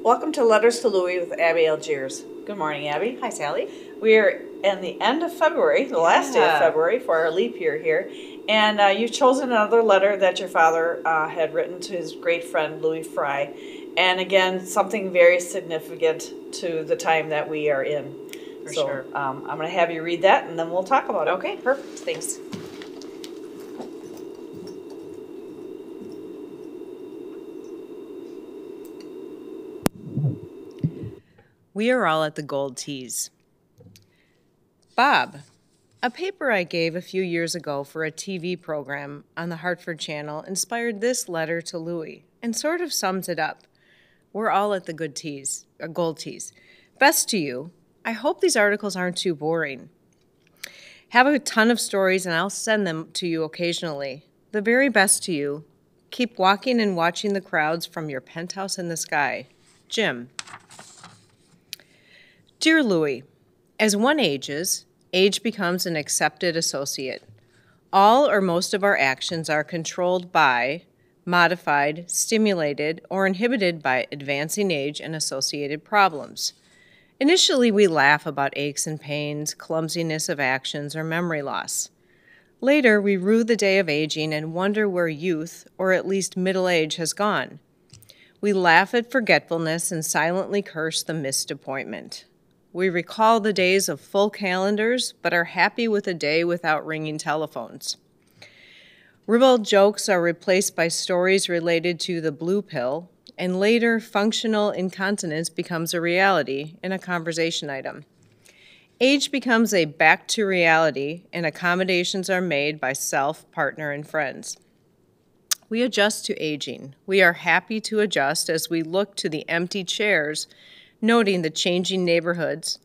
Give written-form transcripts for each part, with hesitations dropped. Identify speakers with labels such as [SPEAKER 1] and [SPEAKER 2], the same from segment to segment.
[SPEAKER 1] Welcome to Letters to Louie with Abbey Algiers. Good morning, Abbey.
[SPEAKER 2] Hi, Sally.
[SPEAKER 1] We are in the end of February, the last day of February for our leap year here. And you've chosen another letter that your father had written to his great friend, Louie Fry. And again, something very significant to the time that we are in.
[SPEAKER 2] For sure.
[SPEAKER 1] I'm going to have you read that, and then we'll talk about it.
[SPEAKER 2] Okay, perfect. Thanks. We are all at the Gold Tees. Bob, a paper I gave a few years ago for a TV program on the Hartford Channel inspired this letter to Louie and sort of sums it up. We're all at the Gold Tees. Best to you. I hope these articles aren't too boring. Have a ton of stories and I'll send them to you occasionally. The very best to you. Keep walking and watching the crowds from your penthouse in the sky. Jim. Dear Louie, as one ages, age becomes an accepted associate. All or most of our actions are controlled by, modified, stimulated, or inhibited by advancing age and associated problems. Initially, we laugh about aches and pains, clumsiness of actions, or memory loss. Later, we rue the day of aging and wonder where youth, or at least middle age, has gone. We laugh at forgetfulness and silently curse the missed appointment. We recall the days of full calendars, but are happy with a day without ringing telephones. Ribald jokes are replaced by stories related to the blue pill, and later functional incontinence becomes a reality and a conversation item. Age becomes a back to reality, and accommodations are made by self, partner, and friends. We adjust to aging. We are happy to adjust as we look to the empty chairs, noting the changing neighborhoods,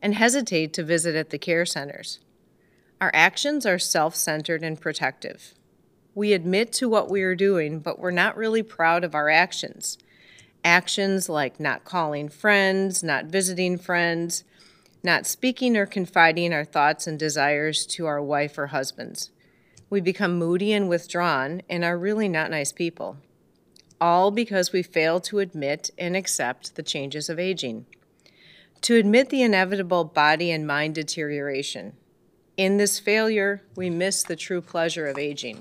[SPEAKER 2] and hesitate to visit at the care centers. Our actions are self-centered and protective. We admit to what we are doing, but we're not really proud of our actions. Actions like not calling friends, not visiting friends, not speaking or confiding our thoughts and desires to our wife or husbands. We become moody and withdrawn and are really not nice people. All because we fail to admit and accept the changes of aging. To admit the inevitable body and mind deterioration. In this failure, we miss the true pleasure of aging.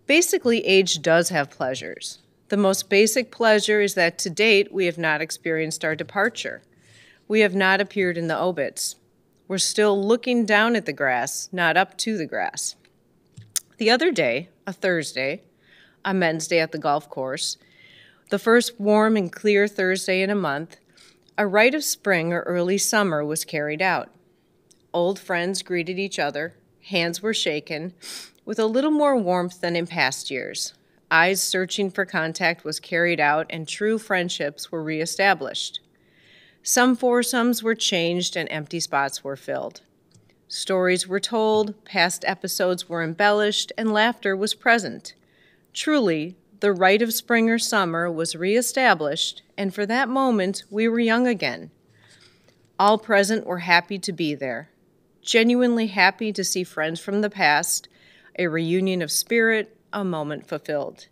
[SPEAKER 2] Basically, age does have pleasures. The most basic pleasure is that to date, we have not experienced our departure. We have not appeared in the obits. We're still looking down at the grass, not up to the grass. The other day, a Thursday, a men's day at the golf course, the first warm and clear Thursday in a month, a rite of spring or early summer was carried out. Old friends greeted each other, hands were shaken, with a little more warmth than in past years. Eyes searching for contact was carried out and true friendships were reestablished. Some foursomes were changed and empty spots were filled. Stories were told, past episodes were embellished, and laughter was present. Truly, the rite of spring or summer was reestablished, and for that moment, we were young again. All present were happy to be there, genuinely happy to see friends from the past, a reunion of spirit, a moment fulfilled.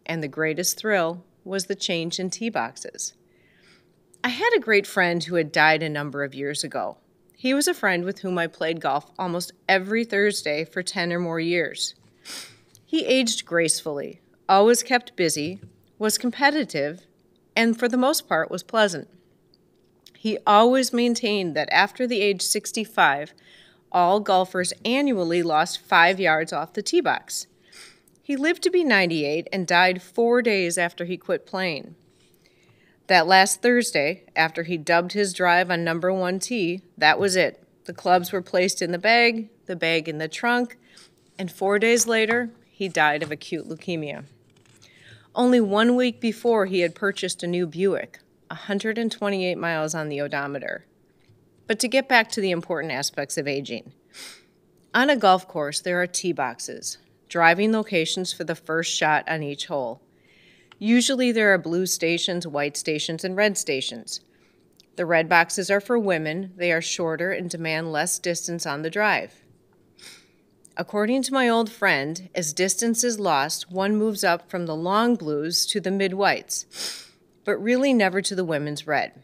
[SPEAKER 2] And the greatest thrill was the change in tea boxes. I had a great friend who had died a number of years ago. He was a friend with whom I played golf almost every Thursday for 10 or more years. He aged gracefully, always kept busy, was competitive, and for the most part was pleasant. He always maintained that after the age 65, all golfers annually lost 5 yards off the tee box. He lived to be 98 and died 4 days after he quit playing. That last Thursday, after he dubbed his drive on number 1 tee, that was it. The clubs were placed in the bag in the trunk, and 4 days later, he died of acute leukemia. Only 1 week before, he had purchased a new Buick, 128 miles on the odometer. But to get back to the important aspects of aging. On a golf course, there are tee boxes, driving locations for the first shot on each hole. Usually there are blue stations, white stations, and red stations. The red boxes are for women. They are shorter and demand less distance on the drive. According to my old friend, as distance is lost, one moves up from the long blues to the mid-whites. but really never to the women's red.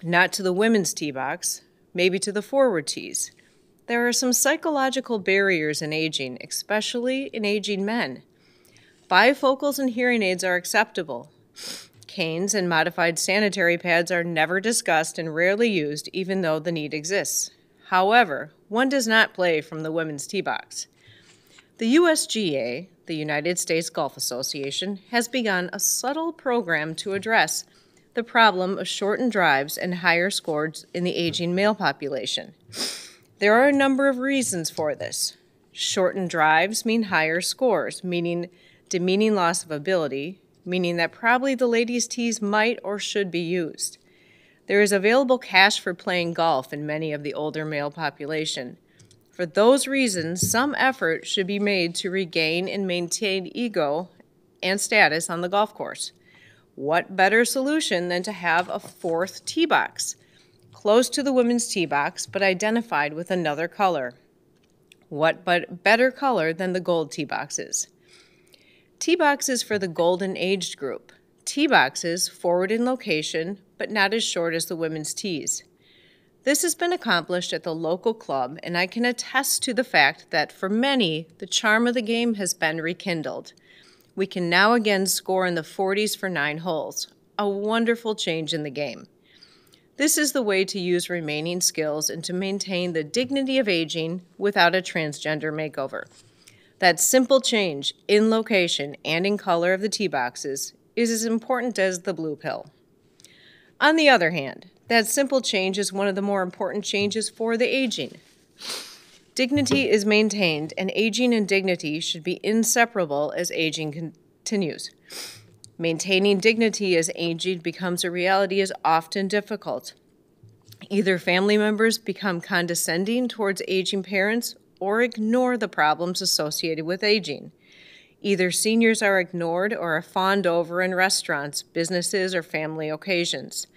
[SPEAKER 2] Not to the women's tee box, maybe to the forward tees. There are some psychological barriers in aging, especially in aging men. Bifocals and hearing aids are acceptable. Canes and modified sanitary pads are never discussed and rarely used, even though the need exists. However, one does not play from the women's tee box. The USGA, the United States Golf Association, has begun a subtle program to address the problem of shortened drives and higher scores in the aging male population. There are a number of reasons for this. Shortened drives mean higher scores, meaning demeaning loss of ability, meaning that probably the ladies' tees might or should be used. There is available cash for playing golf in many of the older male population. For those reasons, some effort should be made to regain and maintain ego and status on the golf course. What better solution than to have a fourth tee box, close to the women's tee box, but identified with another color? What but better color than the gold tee boxes? Tee boxes for the golden aged group. Tee boxes forward in location, but not as short as the women's tees. This has been accomplished at the local club, and I can attest to the fact that for many, the charm of the game has been rekindled. We can now again score in the 40s for 9 holes, a wonderful change in the game. This is the way to use remaining skills and to maintain the dignity of aging without a transgender makeover. That simple change in location and in color of the tee boxes is as important as the blue pill. On the other hand, that simple change is one of the more important changes for the aging. Dignity is maintained, and aging and dignity should be inseparable as aging continues. Maintaining dignity as aging becomes a reality is often difficult. Either family members become condescending towards aging parents or ignore the problems associated with aging. Either seniors are ignored or are fawned over in restaurants, businesses, or family occasions.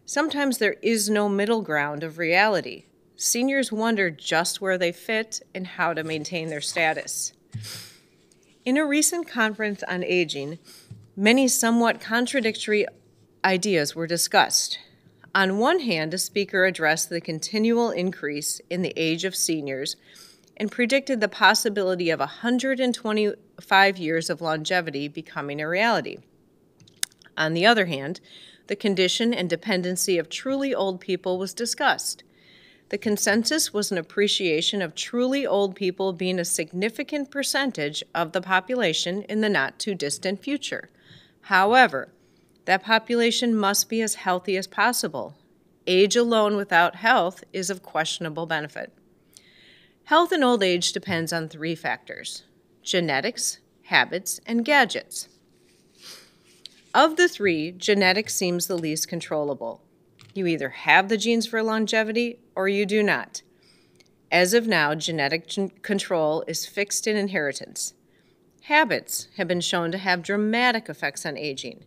[SPEAKER 2] Sometimes there is no middle ground of reality. Seniors wonder just where they fit and how to maintain their status. In a recent conference on aging, many somewhat contradictory ideas were discussed. On one hand, a speaker addressed the continual increase in the age of seniors and predicted the possibility of 125 years of longevity becoming a reality. On the other hand, the condition and dependency of truly old people was discussed. The consensus was an appreciation of truly old people being a significant percentage of the population in the not-too-distant future. However, that population must be as healthy as possible. Age alone without health is of questionable benefit. Health in old age depends on 3 factors: genetics, habits, and gadgets. Of the 3, genetics seems the least controllable. You either have the genes for longevity or you do not. As of now, genetic control is fixed in inheritance. Habits have been shown to have dramatic effects on aging.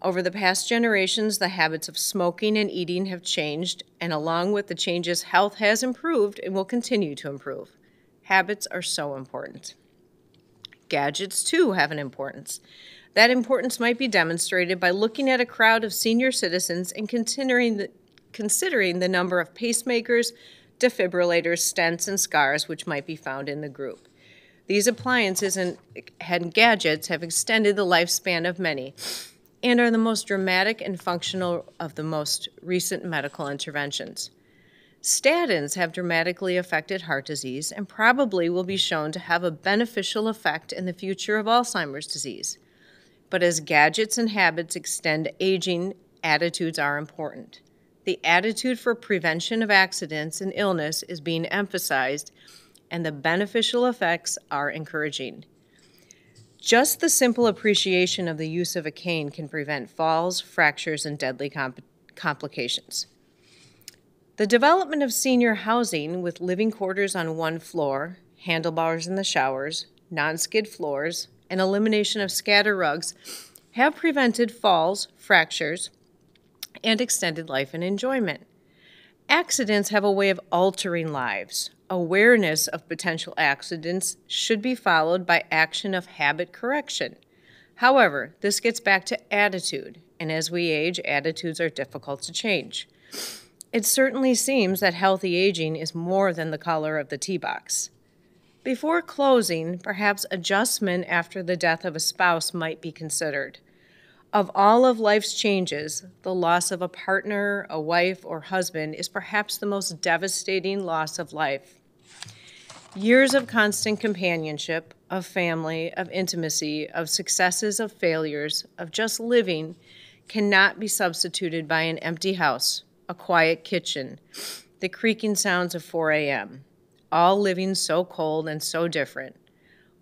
[SPEAKER 2] Over the past generations, the habits of smoking and eating have changed, and along with the changes, health has improved and will continue to improve. Habits are so important. Gadgets, too, have an importance. That importance might be demonstrated by looking at a crowd of senior citizens and considering the number of pacemakers, defibrillators, stents, and scars which might be found in the group. These appliances and gadgets have extended the lifespan of many and are the most dramatic and functional of the most recent medical interventions. Statins have dramatically affected heart disease and probably will be shown to have a beneficial effect in the future of Alzheimer's disease. But as gadgets and habits extend aging, attitudes are important. The attitude for prevention of accidents and illness is being emphasized, and the beneficial effects are encouraging. Just the simple appreciation of the use of a cane can prevent falls, fractures, and deadly complications. The development of senior housing with living quarters on one floor, handlebars in the showers, non-skid floors, and elimination of scatter rugs have prevented falls, fractures, and extended life and enjoyment. Accidents have a way of altering lives. Awareness of potential accidents should be followed by action of habit correction. However, this gets back to attitude, and as we age, attitudes are difficult to change. It certainly seems that healthy aging is more than the color of the tea box. Before closing, perhaps adjustment after the death of a spouse might be considered. Of all of life's changes, the loss of a partner, a wife, or husband is perhaps the most devastating loss of life. Years of constant companionship, of family, of intimacy, of successes, of failures, of just living cannot be substituted by an empty house, a quiet kitchen, the creaking sounds of 4 a.m., all living so cold and so different.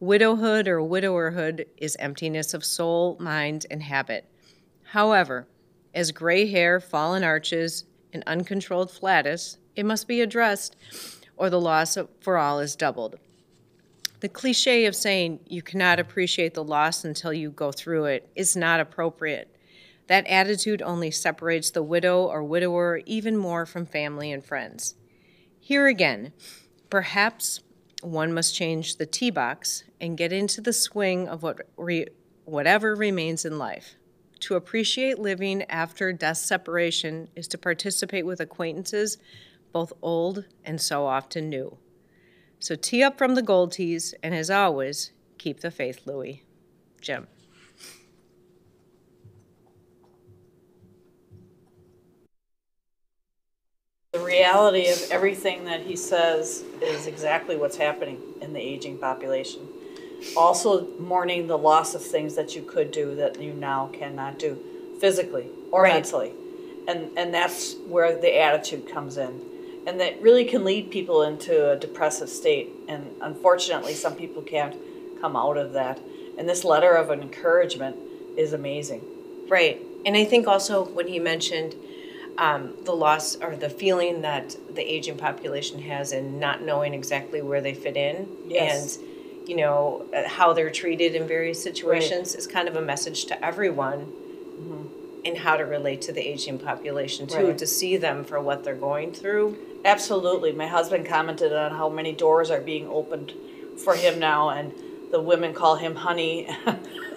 [SPEAKER 2] Widowhood or widowerhood is emptiness of soul, mind, and habit. However, as gray hair, fallen arches, and uncontrolled flatus, it must be addressed, or the loss for all is doubled. The cliche of saying you cannot appreciate the loss until you go through it is not appropriate. That attitude only separates the widow or widower even more from family and friends. Here again, perhaps one must change the tea box and get into the swing of whatever remains in life. To appreciate living after death separation is to participate with acquaintances, both old and so often new. So tee up from the gold teas, and as always, keep the faith, Louie. Jim.
[SPEAKER 1] The reality of everything that he says is exactly what's happening in the aging population. Also mourning the loss of things that you could do that you now cannot do physically or mentally. And that's where the attitude comes in. And that really can lead people into a depressive state. And unfortunately, some people can't come out of that. And this letter of encouragement is amazing.
[SPEAKER 2] Right. And I think also when he mentioned the loss or the feeling that the aging population has in not knowing exactly where they fit in, and you know how they're treated in various situations, is kind of a message to everyone in how to relate to the aging population too, to see them for what they're going through.
[SPEAKER 1] Absolutely. My husband commented on how many doors are being opened for him now, and the women call him honey.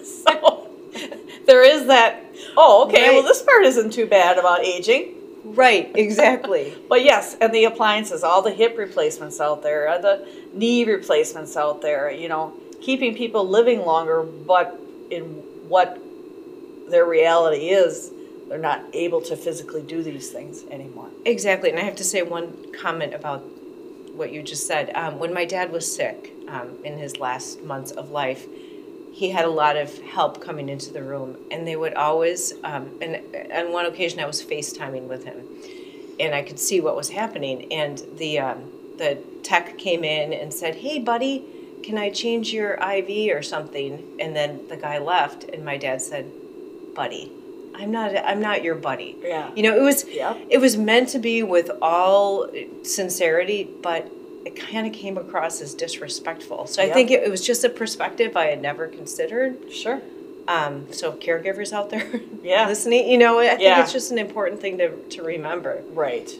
[SPEAKER 1] So there is that, well, this part isn't too bad about aging.
[SPEAKER 2] Right, exactly.
[SPEAKER 1] But yes, and the appliances, all the hip replacements out there, the knee replacements out there, you know, keeping people living longer, but in what their reality is, they're not able to physically do these things anymore.
[SPEAKER 2] Exactly, and I have to say one comment about what you just said. When my dad was sick in his last months of life, he had a lot of help coming into the room, and they would always, and on one occasion I was FaceTiming with him, and I could see what was happening, and the tech came in and said, "Hey, buddy, can I change your IV or something?" And then the guy left, and my dad said, "Buddy, I'm not your buddy."
[SPEAKER 1] Yeah.
[SPEAKER 2] You know, it was meant to be with all sincerity, but it kind of came across as disrespectful. So I think it was just a perspective I had never considered.
[SPEAKER 1] Sure.
[SPEAKER 2] So caregivers out there
[SPEAKER 1] listening,
[SPEAKER 2] you know, I think it's just an important thing to remember.
[SPEAKER 1] Right.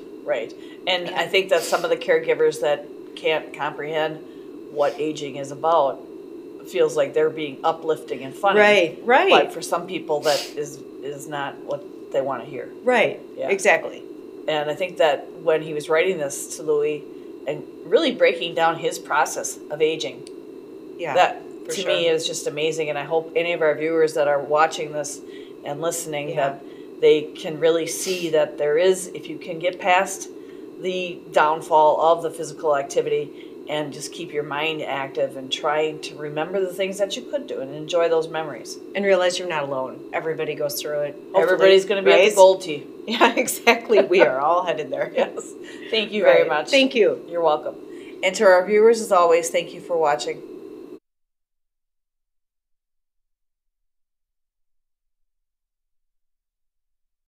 [SPEAKER 1] And I think that some of the caregivers that can't comprehend what aging is about feels like they're being uplifting and funny.
[SPEAKER 2] Right.
[SPEAKER 1] But for some people that is not what they want to hear.
[SPEAKER 2] Right. Yeah. Exactly.
[SPEAKER 1] And I think that when he was writing this to Louie and really breaking down his process of aging, that to me is just amazing. And I hope any of our viewers that are watching this and listening that they can really see that there is, if you can get past the downfall of the physical activity and just keep your mind active and trying to remember the things that you could do and enjoy those memories.
[SPEAKER 2] And realize you're not alone. Everybody goes through it.
[SPEAKER 1] Hopefully, everybody's going to be at the gold tea.
[SPEAKER 2] Yeah, exactly. We are all headed there.
[SPEAKER 1] Yes. Thank you very much.
[SPEAKER 2] Thank you.
[SPEAKER 1] You're welcome. And to our viewers, as always, thank you for watching.